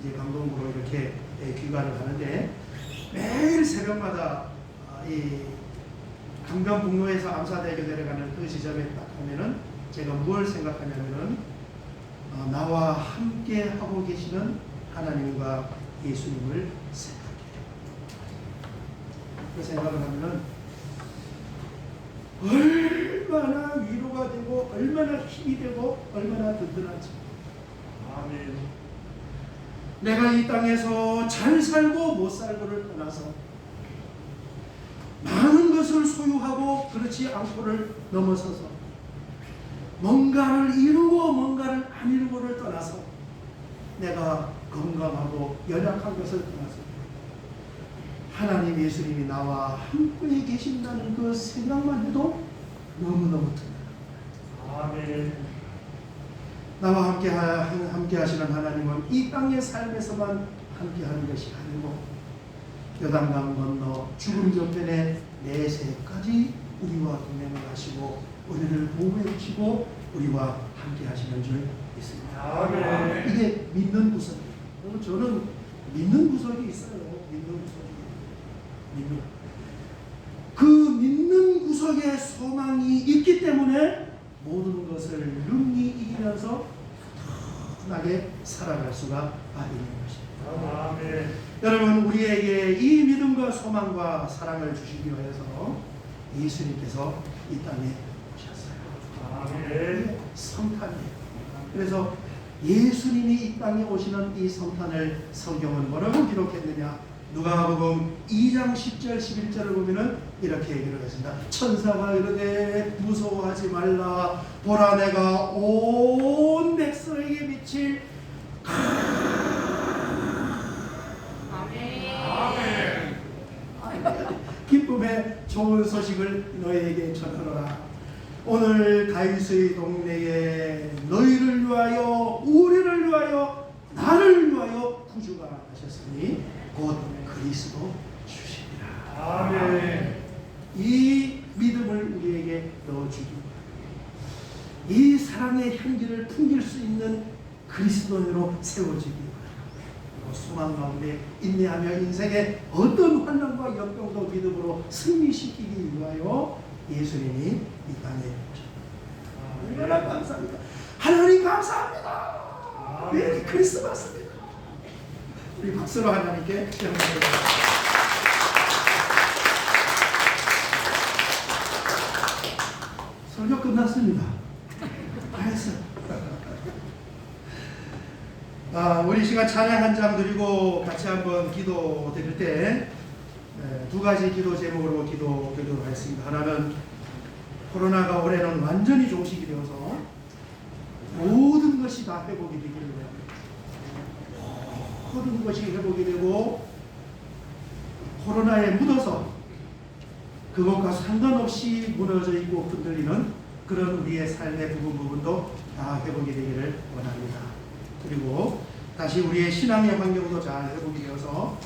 이제 강동구로 이렇게 귀가를 하는데 매일 새벽마다 이 강변북로에서 암사대교 내려가는 그 지점에 딱 가면은 제가 뭘 생각하냐면은 나와 함께 하고 계시는 하나님과 예수님을 생각해요. 그 생각을 하면은 얼마나 위로가 되고 얼마나 힘이 되고 얼마나 든든하지. 아멘. 내가 이 땅에서 잘 살고 못 살고를 떠나서 많은 것을 소유하고 그렇지 않고를 넘어서서 뭔가를 이루고 뭔가를 안 이루고를 떠나서 내가 건강하고 연약한 것을 떠나서 하나님 예수님이 나와 함께 계신다는 그 생각만 해도 너무너무 든든합니다. 아멘. 나와 함께 하시는 하나님은 이 땅의 삶에서만 함께 하는 것이 아니고 요단강 건너 죽음 저편에 내세까지 우리와 동행을 하시고 우리를 보호해 주시고 우리와 함께 하시는 줄 믿습니다. 아멘. 이게 믿는 구석이에요. 저는 믿는 구석이 있어요. 믿는 구석이. 그 믿는 구석에 소망이 있기 때문에 모든 것을 능히 이기면서 편하게 살아갈 수가 있는 것입니다. 아멘. 여러분 우리에게 이 믿음과 소망과 사랑을 주시기 위해서 예수님께서 이 땅에 오셨어요. 아멘. 성탄이에요. 그래서 예수님이 이 땅에 오시는 이 성탄을 성경은 뭐라고 기록했느냐? 누가복음 2장 10절 11절을 보면은 이렇게 얘기를 했습니다. 천사가 이르되 무서워하지 말라. 보라 내가 온 백성에게 미칠 기쁨의 좋은 소식을 너희에게 전하노라. 오늘 다윗의 동네에 너희를 위하여 우리를 위하여 나를 위하여 구주가 하셨으니 곧 그리스도 주시리라. 아멘. 이 믿음을 우리에게 넣어주기 바랍니다. 이 사랑의 향기를 풍길 수 있는 그리스도인으로 세워주기 바랍니다. 그리고 수많은 가운데 인내하며 인생의 어떤 환난과 역병도 믿음으로 승리시키기 위하여 예수님이 이 땅에 오셨습니다. 얼마나 감사합니다. 하나님 감사합니다. 메리 크리스마스입니다. 우리 박수로 하나님께 영광드립니다. 설교 끝났습니다. 다 했어요. 우리 시간 찬양 한 장 드리고 같이 한번 기도 드릴 때 두 가지 기도 제목으로 기도드리도록 하겠습니다. 하나는 코로나가 올해는 완전히 종식이 되어서 모든 것이 다 회복이 되기를 바랍니다. 모든 것이 회복이 되고 코로나에 묻어서 그것과 상관없이 무너져 있고 흔들리는 그런 우리의 삶의 부분도 다 회복이 되기를 원합니다. 그리고 다시 우리의 신앙의 환경도 잘 회복이 되어서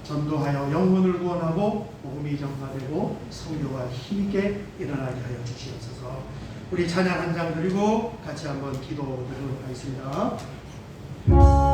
전도하여 영혼을 구원하고 복음이 전파되고 성교가 힘있게 일어나게 하여 주시옵소서. 우리 찬양 한 장 드리고 같이 한번 기도드리도록 하겠습니다. 주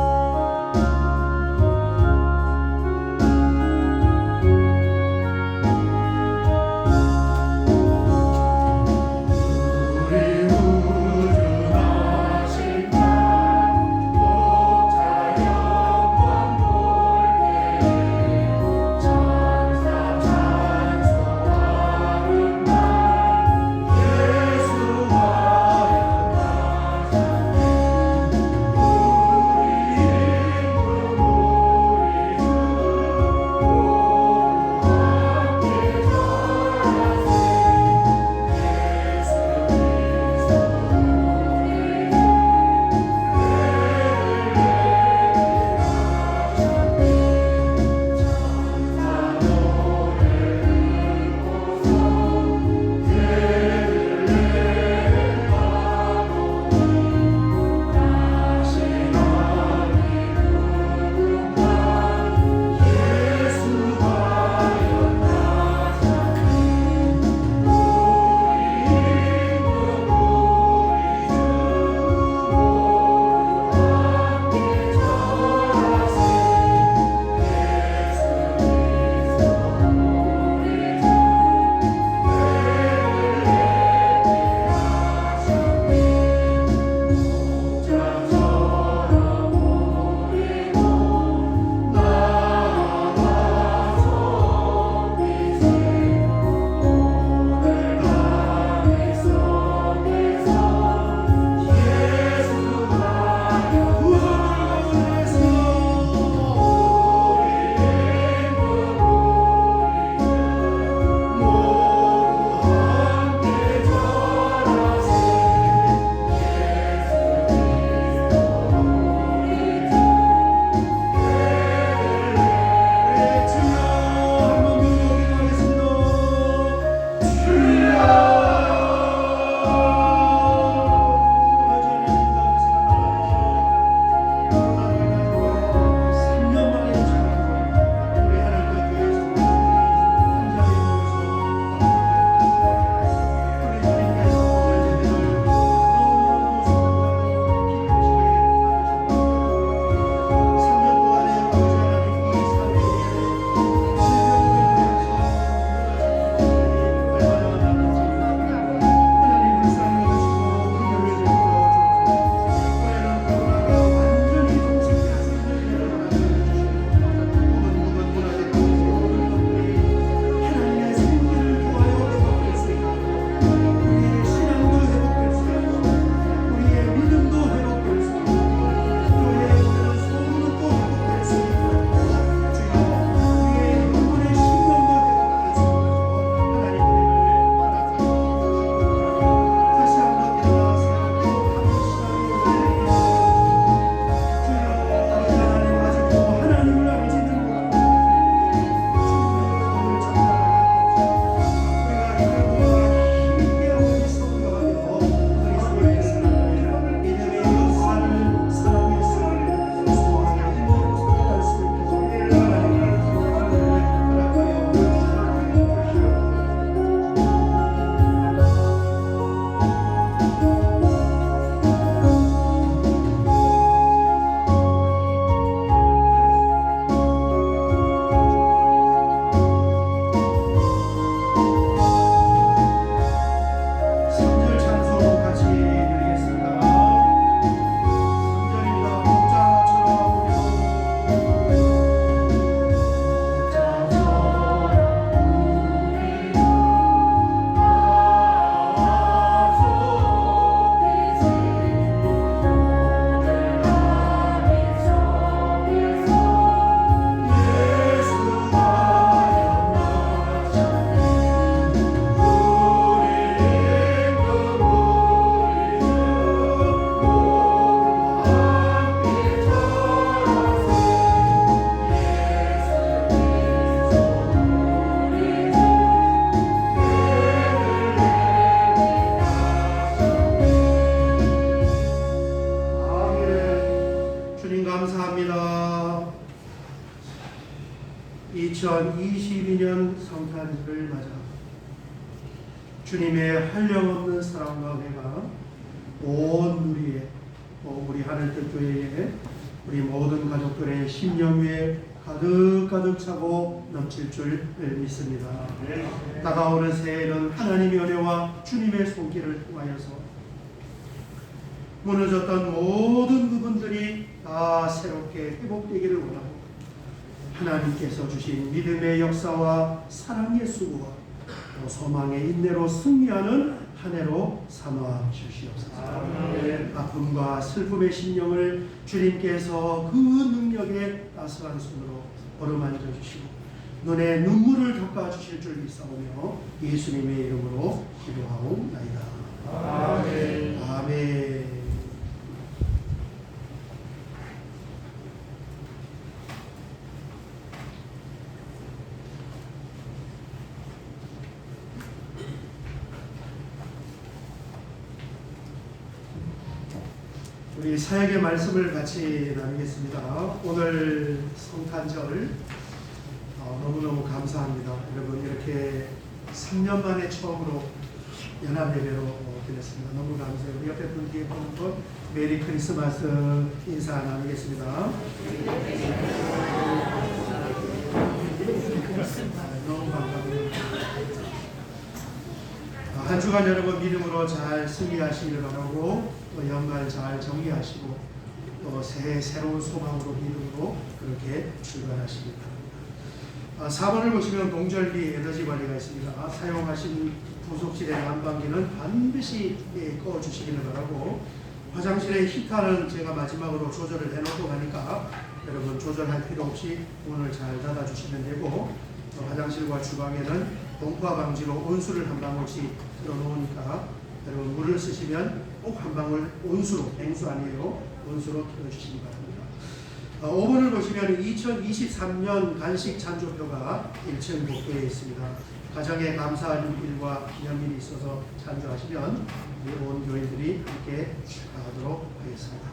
감사합니다. 2022년 성탄절을 맞아 주님의 한량없는 사랑과 은혜가 온 우리 하늘뜻교회에 우리 모든 가족들의 심령 위에 가득 차고 넘칠 줄 믿습니다. 다가오는 새해에는 하나님의 은혜와 주님의 손길을 통하여서 무너졌던 모든 부분들이 다 새롭게 회복되기를 원하고 하나님께서 주신 믿음의 역사와 사랑의 수고와 또 소망의 인내로 승리하는 한 해로 삼아 주시옵소서. 아픔과 슬픔의 심령을 주님께서 그 능력의 따스한 손으로 어루만져 주시고 눈에 눈물을 닦아 주실 줄 믿사오며 예수님의 이름으로 기도하옵나이다. 아멘. 아멘. 우리 사역의 말씀을 같이 나누겠습니다. 오늘 성탄절 너무너무 감사합니다. 여러분 이렇게 3년 만에 처음으로 연합예배로 드렸습니다. 너무 감사해요. 우리 옆에 분께 보는 메리 크리스마스 인사 나누겠습니다. 너무 감사합니다. 한 주간 여러분 믿음으로 잘 승리하시기를 바라고 또 연말 잘 정리하시고 또 새해 새로운 소망으로 믿음으로 그렇게 출발하시기 바랍니다. 4번을 보시면 동절기 에너지 관리가 있습니다. 사용하신 부속실의 난방기는 반드시 꺼주시기를 바라고 화장실의 히터는 제가 마지막으로 조절을 해놓고 가니까 여러분 조절할 필요 없이 문을 잘 닫아주시면 되고 또 화장실과 주방에는 동파 방지로 온수를 한 방울씩 틀어놓으니까 여러분 물을 쓰시면 꼭 한 방울 온수로, 냉수 아니에요, 온수로 틀어주시기 바랍니다. 5번을 보시면 2023년 간식 찬조표가 1층 복도에 있습니다. 가정에 감사하는 일과 기념일이 있어서 찬조하시면 우리 온 교인들이 함께 축하하도록 하겠습니다.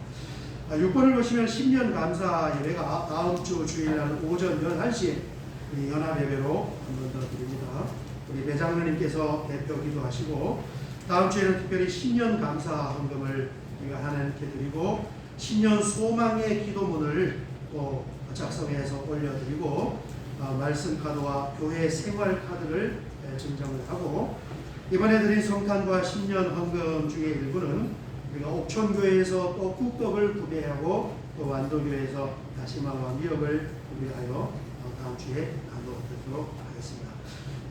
6번을 보시면 10년 감사 예배가 다음 주 주일날 오전 11시에 우리 연합예배로 한 번 더 드립니다. 우리 배장로님께서 대표 기도하시고 다음 주에는 특별히 신년 감사 헌금을 우리가 하나님께 드리고 신년 소망의 기도문을 또 작성해서 올려드리고 말씀 카드와 교회 생활 카드를 증정을 하고 이번에 드린 성탄과 신년 헌금 중에 일부는 우리가 옥천교회에서 또 꿀떡을 구매하고 또 완도교회에서 다시마와 미역을 구매하여 다음 주에 나눠드리도록 하겠습니다.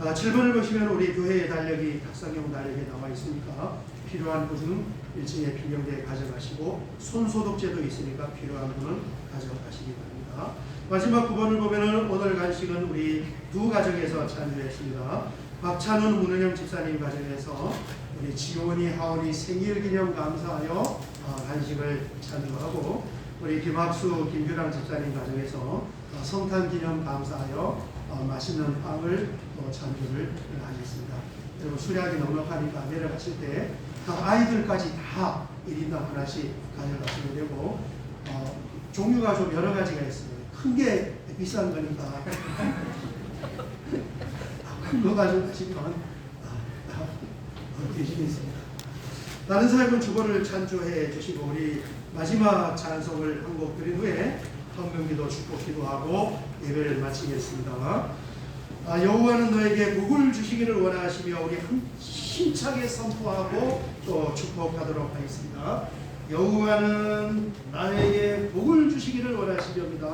7번을 보시면 우리 교회의 달력이 탁상용 달력에 나와 있으니까 필요한 분은 1층에 필경대에 가져가시고 손소독제도 있으니까 필요한 분은 가져가시기 바랍니다. 마지막 9번을 보면 오늘 간식은 우리 두 가정에서 찬조했습니다. 박찬훈 문은영 집사님 가정에서 우리 지원이 하원이 생일기념 감사하여 간식을 찬조하고 우리 김학수 김규랑 집사님 가정에서 성탄기념 감사하여 맛있는 빵을 찬조를 하겠습니다. 그리고 수량이 넉넉하니까 내려가실 때 아이들까지 다 1인당 하나씩 가져가시면 되고 종류가 좀 여러 가지가 있습니다. 큰 게 비싼 거니까 큰 거 가져가시면 되시겠습니다. 다른 사역은 주보를 찬조해 주시고 우리 마지막 찬송을 한 곡 드린 후에 헌금기도 축복기도하고 예배를 마치겠습니다. 여호와는 너에게 복을 주시기를 원하시며 우리 힘차게 선포하고 또 축복하도록 하겠습니다. 여호와는 나에게 복을 주시기를 원하시렵니다.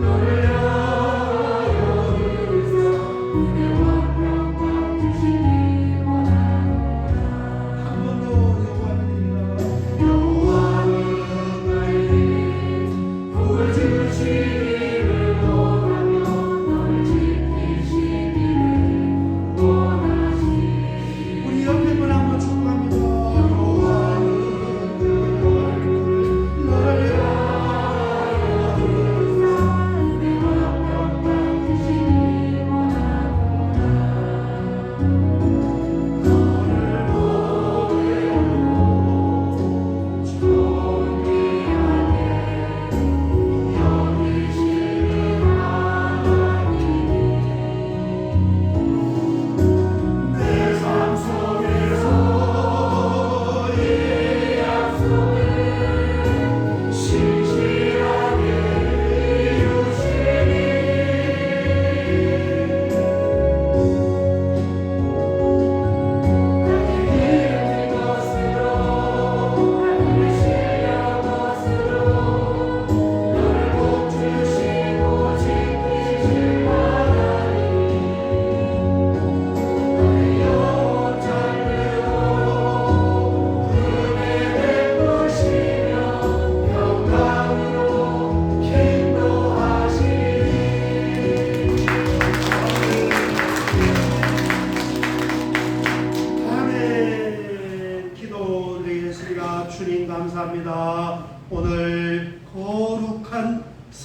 널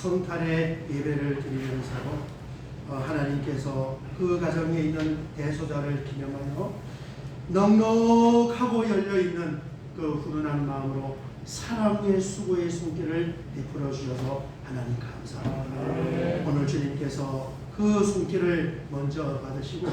성탄의 예배를 드리면서 하나님께서 그 가정에 있는 대소자를 기념하여 넉넉하고 열려있는 그 훈훈한 마음으로 사랑의 수고의 손길을 베풀어 주셔서 하나님 감사합니다. 오늘 주님께서 그 손길을 먼저 받으시고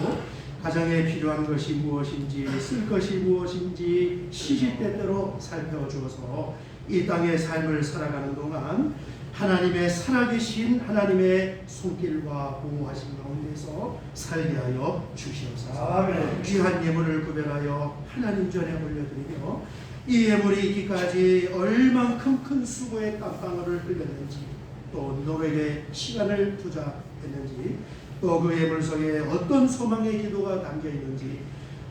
가정에 필요한 것이 무엇인지 쓸 것이 무엇인지 시시때때로 살펴주어서 이 땅의 삶을 살아가는 동안 하나님의 살아계신 하나님의 손길과 보호하신 가운데서 살게 하여 주시옵소서. 아멘. 귀한 예물을 구별하여 하나님 전에 올려드리며 이 예물이 있기까지 얼만큼 큰 수고의 땀방울을 흘렸는지 또 노력의 시간을 투자했는지 또 그 예물 속에 어떤 소망의 기도가 담겨 있는지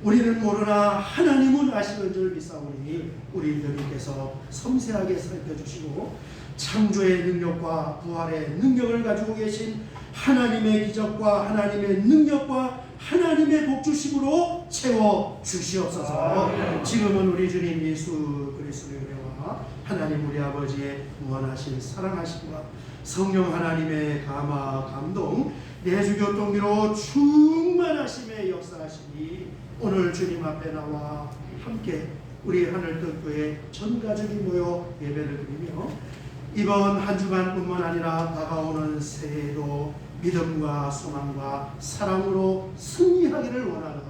우리는 모르나 하나님은 아시는 줄 믿사오니 우리 주님께서 섬세하게 살펴주시고 창조의 능력과 부활의 능력을 가지고 계신 하나님의 기적과 하나님의 능력과 하나님의 복주심으로 채워 주시옵소서. 지금은 우리 주님 예수 그리스도의 은혜와 하나님 우리 아버지의 무한하신 사랑하심과 성령 하나님의 감화 감동 내주교통기로 충만하심의 역사하시니 오늘 주님 앞에 나와 함께 우리 하늘특교의 전 가족이 모여 예배를 드리며 이번 한 주간뿐만 아니라 다가오는 새해도 믿음과 소망과 사랑으로 승리하기를 원하는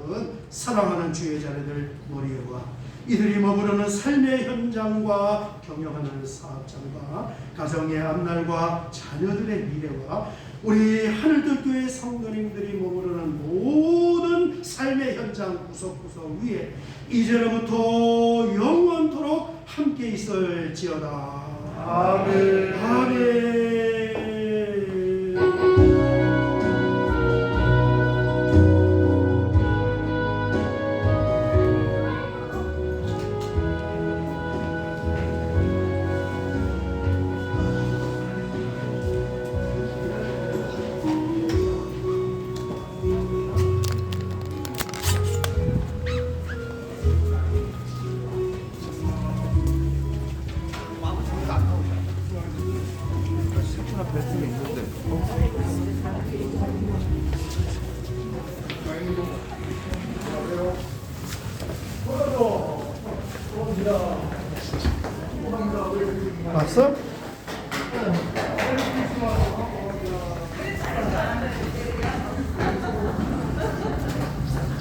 사랑하는 주의 자녀들 머리에와 이들이 머무르는 삶의 현장과 경영하는 사업장과 가정의 앞날과 자녀들의 미래와 우리 하늘특교의 성도님들이 머무르는 모든 삶의 현장 구석구석 위에 이제로부터 영원토록 함께 있을지어다. 아멘. 아멘. 왔어?